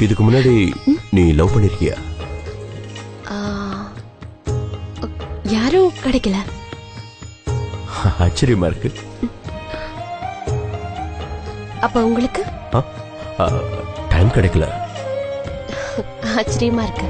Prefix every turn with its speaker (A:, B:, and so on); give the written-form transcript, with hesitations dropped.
A: இதுக்கு முன்னாடி நீ லவ் பண்ணிருக்கியா?
B: யாரும் கிடைக்கல.
A: ஆச்சரியமா இருக்கு.
B: அப்ப உங்களுக்கு
A: டைம் கிடைக்கல.
B: ஆச்சரியமா இருக்கு.